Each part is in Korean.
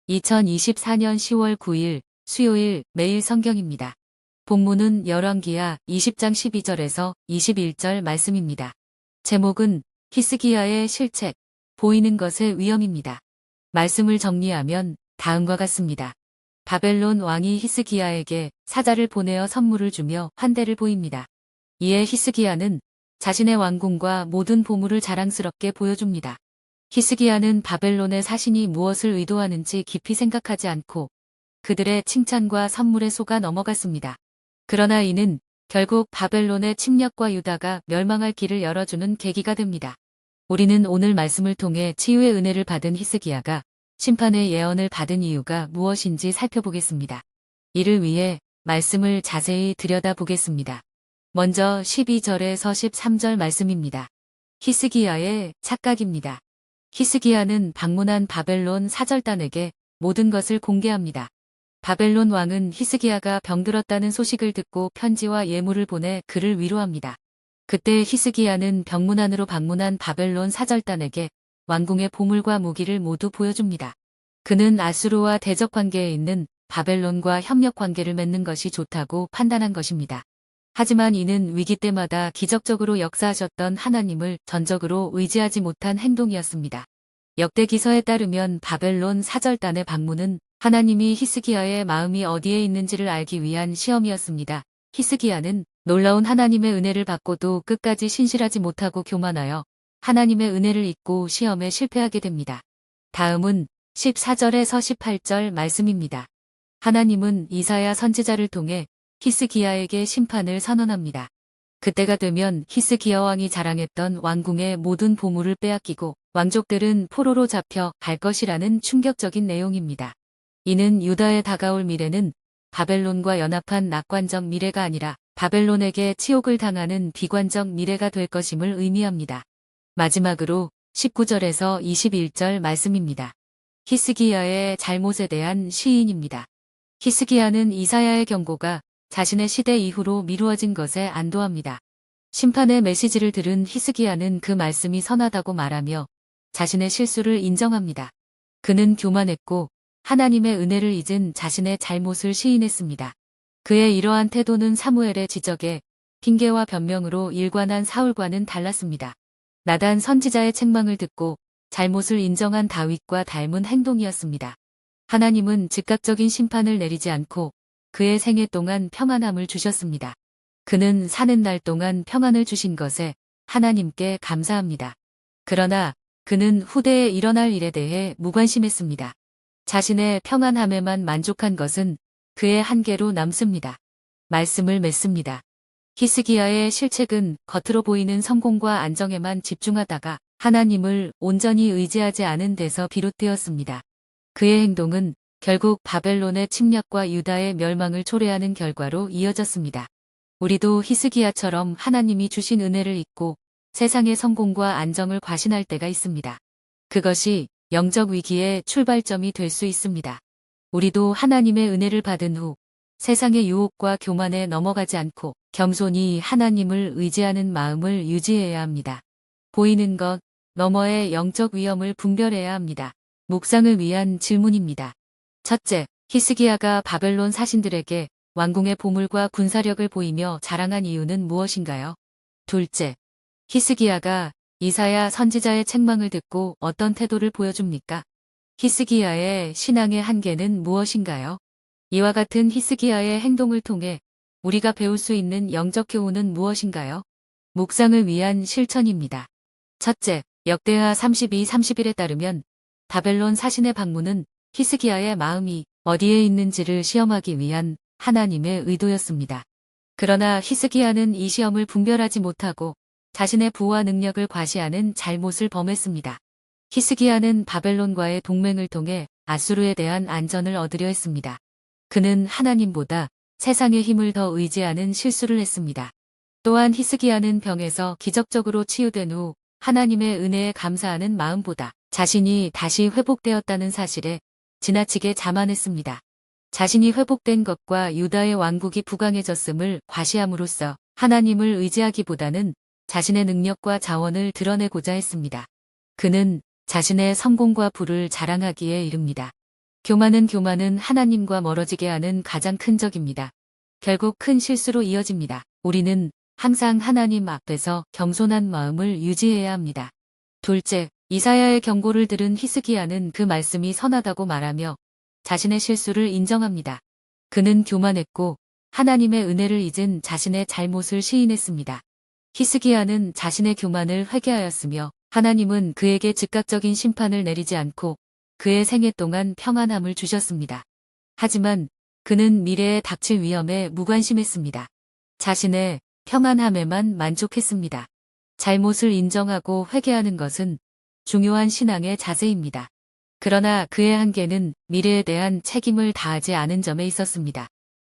2024년 10월 9일 수요일 매일 성경입니다. 본문은 열왕기하 20장 12절에서 21절 말씀입니다. 제목은 히스기야의 실책, 보이는 것의 위험입니다. 말씀을 정리하면 다음과 같습니다. 바벨론 왕이 히스기야에게 사자를 보내어 선물을 주며 환대를 보입니다. 이에 히스기야는 자신의 왕궁과 모든 보물을 자랑스럽게 보여줍니다. 히스기야는 바벨론의 사신이 무엇을 의도하는지 깊이 생각하지 않고 그들의 칭찬과 선물에 속아 넘어갔습니다. 그러나 이는 결국 바벨론의 침략과 유다가 멸망할 길을 열어주는 계기가 됩니다. 우리는 오늘 말씀을 통해 치유의 은혜를 받은 히스기야가 심판의 예언을 받은 이유가 무엇인지 살펴보겠습니다. 이를 위해 말씀을 자세히 들여다보겠습니다. 먼저 12절에서 13절 말씀입니다. 히스기야의 착각입니다. 히스기야는 방문한 바벨론 사절단에게 모든 것을 공개합니다. 바벨론 왕은 히스기야가 병들었다는 소식을 듣고 편지와 예물을 보내 그를 위로합니다. 그때 히스기야는 병문 안으로 방문한 바벨론 사절단에게 왕궁의 보물과 무기를 모두 보여줍니다. 그는 아수르와 대적 관계에 있는 바벨론과 협력 관계를 맺는 것이 좋다고 판단한 것입니다. 하지만 이는 위기 때마다 기적적으로 역사하셨던 하나님을 전적으로 의지하지 못한 행동이었습니다. 역대기서에 따르면 바벨론 사절단의 방문은 하나님이 히스기야의 마음이 어디에 있는지를 알기 위한 시험이었습니다. 히스기야는 놀라운 하나님의 은혜를 받고도 끝까지 신실하지 못하고 교만하여 하나님의 은혜를 잊고 시험에 실패하게 됩니다. 다음은 14절에서 18절 말씀입니다. 하나님은 이사야 선지자를 통해 히스기야에게 심판을 선언합니다. 그때가 되면 히스기야 왕이 자랑했던 왕궁의 모든 보물을 빼앗기고 왕족들은 포로로 잡혀 갈 것이라는 충격적인 내용입니다. 이는 유다에 다가올 미래는 바벨론과 연합한 낙관적 미래가 아니라 바벨론에게 치욕을 당하는 비관적 미래가 될 것임을 의미합니다. 마지막으로 19절에서 21절 말씀입니다. 히스기야의 잘못에 대한 시인입니다. 히스기야는 이사야의 경고가 자신의 시대 이후로 미루어진 것에 안도합니다. 심판의 메시지를 들은 히스기야는 그 말씀이 선하다고 말하며 자신의 실수를 인정합니다. 그는 교만했고 하나님의 은혜를 잊은 자신의 잘못을 시인했습니다. 그의 이러한 태도는 사무엘의 지적에 핑계와 변명으로 일관한 사울과는 달랐습니다. 나단 선지자의 책망을 듣고 잘못을 인정한 다윗과 닮은 행동이었습니다. 하나님은 즉각적인 심판을 내리지 않고 그의 생애 동안 평안함을 주셨습니다. 그는 사는 날 동안 평안을 주신 것에 하나님께 감사합니다. 그러나 그는 후대에 일어날 일에 대해 무관심했습니다. 자신의 평안함에만 만족한 것은 그의 한계로 남습니다. 말씀을 맺습니다. 히스기야의 실책은 겉으로 보이는 성공과 안정에만 집중하다가 하나님을 온전히 의지하지 않은 데서 비롯되었습니다. 그의 행동은 결국 바벨론의 침략과 유다의 멸망을 초래하는 결과로 이어졌습니다. 우리도 히스기야처럼 하나님이 주신 은혜를 잊고 세상의 성공과 안정을 과신할 때가 있습니다. 그것이 영적 위기의 출발점이 될 수 있습니다. 우리도 하나님의 은혜를 받은 후 세상의 유혹과 교만에 넘어가지 않고 겸손히 하나님을 의지하는 마음을 유지해야 합니다. 보이는 것 너머의 영적 위험을 분별해야 합니다. 묵상을 위한 질문입니다. 첫째, 히스기야가 바벨론 사신들에게 왕궁의 보물과 군사력을 보이며 자랑한 이유는 무엇인가요? 둘째, 히스기야가 이사야 선지자의 책망을 듣고 어떤 태도를 보여줍니까? 히스기야의 신앙의 한계는 무엇인가요? 이와 같은 히스기야의 행동을 통해 우리가 배울 수 있는 영적 교훈은 무엇인가요? 묵상을 위한 실천입니다. 첫째, 역대하 32-31에 따르면 바벨론 사신의 방문은 히스기야의 마음이 어디에 있는지를 시험하기 위한 하나님의 의도였습니다. 그러나 히스기야는 이 시험을 분별하지 못하고 자신의 부와 능력을 과시하는 잘못을 범했습니다. 히스기야는 바벨론과의 동맹을 통해 아수르에 대한 안전을 얻으려 했습니다. 그는 하나님보다 세상의 힘을 더 의지하는 실수를 했습니다. 또한 히스기야는 병에서 기적적으로 치유된 후 하나님의 은혜에 감사하는 마음보다 자신이 다시 회복되었다는 사실에 지나치게 자만했습니다. 자신이 회복된 것과 유다의 왕국이 부강해졌음을 과시함으로써 하나님을 의지하기보다는 자신의 능력과 자원을 드러내고자 했습니다. 그는 자신의 성공과 부를 자랑하기에 이릅니다. 교만은 하나님과 멀어지게 하는 가장 큰 적입니다. 결국 큰 실수로 이어집니다. 우리는 항상 하나님 앞에서 겸손한 마음을 유지해야 합니다. 둘째, 이사야의 경고를 들은 히스기야는 그 말씀이 선하다고 말하며 자신의 실수를 인정합니다. 그는 교만했고 하나님의 은혜를 잊은 자신의 잘못을 시인했습니다. 히스기야는 자신의 교만을 회개하였으며 하나님은 그에게 즉각적인 심판을 내리지 않고 그의 생애 동안 평안함을 주셨습니다. 하지만 그는 미래에 닥칠 위험에 무관심했습니다. 자신의 평안함에만 만족했습니다. 잘못을 인정하고 회개하는 것은 중요한 신앙의 자세입니다. 그러나 그의 한계는 미래에 대한 책임을 다하지 않은 점에 있었습니다.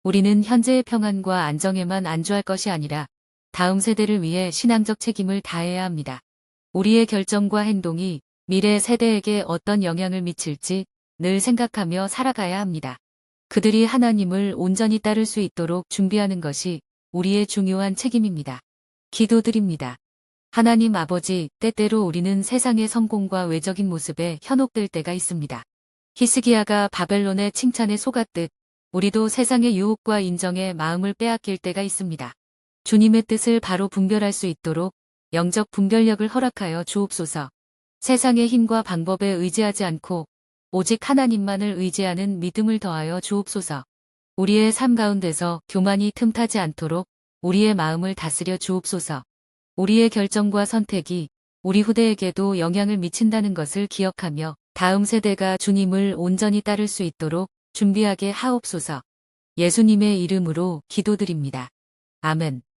우리는 현재의 평안과 안정에만 안주할 것이 아니라 다음 세대를 위해 신앙적 책임을 다해야 합니다. 우리의 결정과 행동이 미래 세대에게 어떤 영향을 미칠지 늘 생각하며 살아가야 합니다. 그들이 하나님을 온전히 따를 수 있도록 준비하는 것이 우리의 중요한 책임입니다. 기도드립니다. 하나님 아버지, 때때로 우리는 세상의 성공과 외적인 모습에 현혹될 때가 있습니다. 히스기야가 바벨론의 칭찬에 속았듯 우리도 세상의 유혹과 인정에 마음을 빼앗길 때가 있습니다. 주님의 뜻을 바로 분별할 수 있도록 영적 분별력을 허락하여 주옵소서. 세상의 힘과 방법에 의지하지 않고 오직 하나님만을 의지하는 믿음을 더하여 주옵소서. 우리의 삶 가운데서 교만이 틈타지 않도록 우리의 마음을 다스려 주옵소서. 우리의 결정과 선택이 우리 후대에게도 영향을 미친다는 것을 기억하며 다음 세대가 주님을 온전히 따를 수 있도록 준비하게 하옵소서. 예수님의 이름으로 기도드립니다. 아멘.